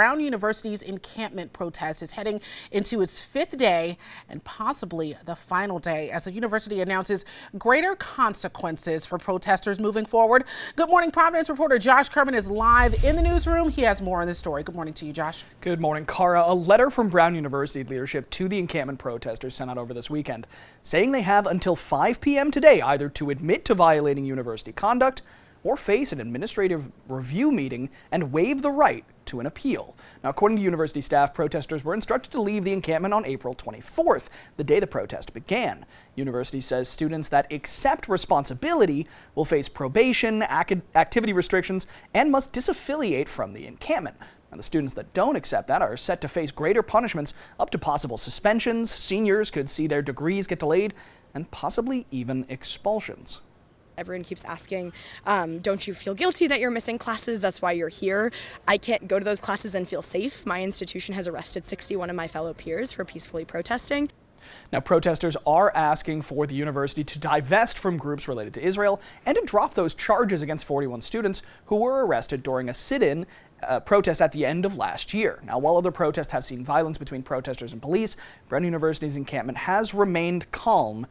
Brown University's encampment protest is heading into its 5th day and possibly the final day as the university announces greater consequences for protesters moving forward. Good morning, Providence reporter Josh Kerman is live in the newsroom. He has more on this story. Good morning to you, Josh. Good morning, Cara. A letter from Brown University leadership to the encampment protesters sent out over this weekend, saying they have until 5 p.m. today either to admit to violating university conduct or face an administrative review meeting and waive the right to an appeal. Now, according to university staff, protesters were instructed to leave the encampment on April 24th, the day the protest began. University says students that accept responsibility will face probation, activity restrictions, and must disaffiliate from the encampment. Now, the students that don't accept that are set to face greater punishments, up to possible suspensions. Seniors could see their degrees get delayed, and possibly even expulsions. Everyone keeps asking, don't you feel guilty that you're missing classes? That's why you're here. I can't go to those classes and feel safe. My institution has arrested 61 of my fellow peers for peacefully protesting. Now, protesters are asking for the university to divest from groups related to Israel and to drop those charges against 41 students who were arrested during a sit-in protest at the end of last year. Now, while other protests have seen violence between protesters and police, Brown University's encampment has remained calm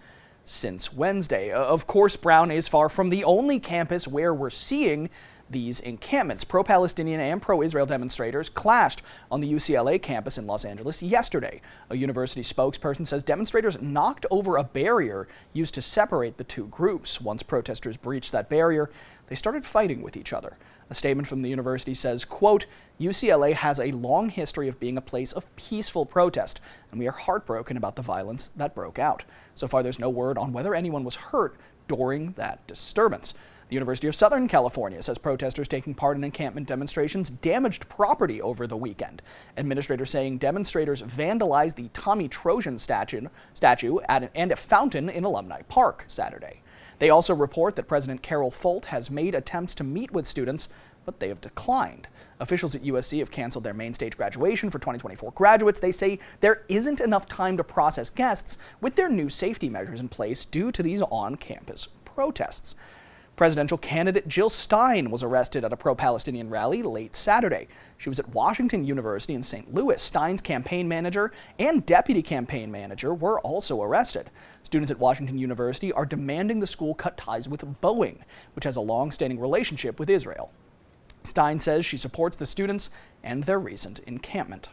since Wednesday. Of course, Brown is far from the only campus where we're seeing these encampments. Pro-Palestinian and pro-Israel demonstrators clashed on the UCLA campus in Los Angeles yesterday. A university spokesperson says demonstrators knocked over a barrier used to separate the two groups. Once protesters breached that barrier, they started fighting with each other. A statement from the university says, quote, UCLA has a long history of being a place of peaceful protest, and we are heartbroken about the violence that broke out. So far, there's no word on whether anyone was hurt during that disturbance. The University of Southern California says protesters taking part in encampment demonstrations damaged property over the weekend. Administrators saying demonstrators vandalized the Tommy Trojan statue and a fountain in Alumni Park Saturday. They also report that President Carol Folt has made attempts to meet with students, but they have declined. Officials at USC have canceled their main stage graduation for 2024 graduates. They say there isn't enough time to process guests with their new safety measures in place due to these on-campus protests. Presidential candidate Jill Stein was arrested at a pro-Palestinian rally late Saturday. She was at Washington University in St. Louis. Stein's campaign manager and deputy campaign manager were also arrested. Students at Washington University are demanding the school cut ties with Boeing, which has a long-standing relationship with Israel. Stein says she supports the students and their recent encampment.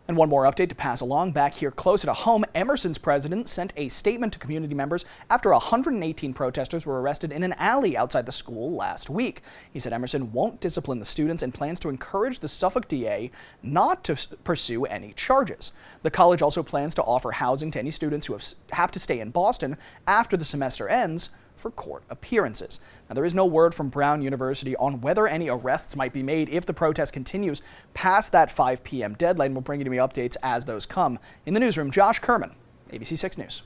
And one more update to pass along. Back here closer to home, Emerson's president sent a statement to community members after 118 protesters were arrested in an alley outside the school last week. He said Emerson won't discipline the students and plans to encourage the Suffolk DA not to pursue any charges. The college also plans to offer housing to any students who have to stay in Boston after the semester ends for court appearances. Now, there is no word from Brown University on whether any arrests might be made if the protest continues past that 5 p.m. deadline. We'll bring you to me updates as those come. In the newsroom, Josh Kerman, ABC 6 News.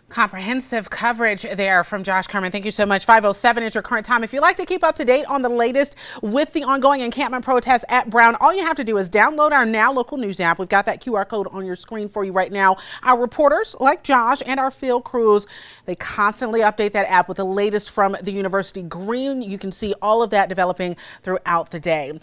Comprehensive coverage there from Josh Kerman. Thank you so much. 5:07 is your current time. If you'd like to keep up to date on the latest with the ongoing encampment protests at Brown, all you have to do is download our Now Local News app. We've got that QR code on your screen for you right now. Our reporters like Josh and our field crews, they constantly update that app with the latest from the University Green. You can see all of that developing throughout the day.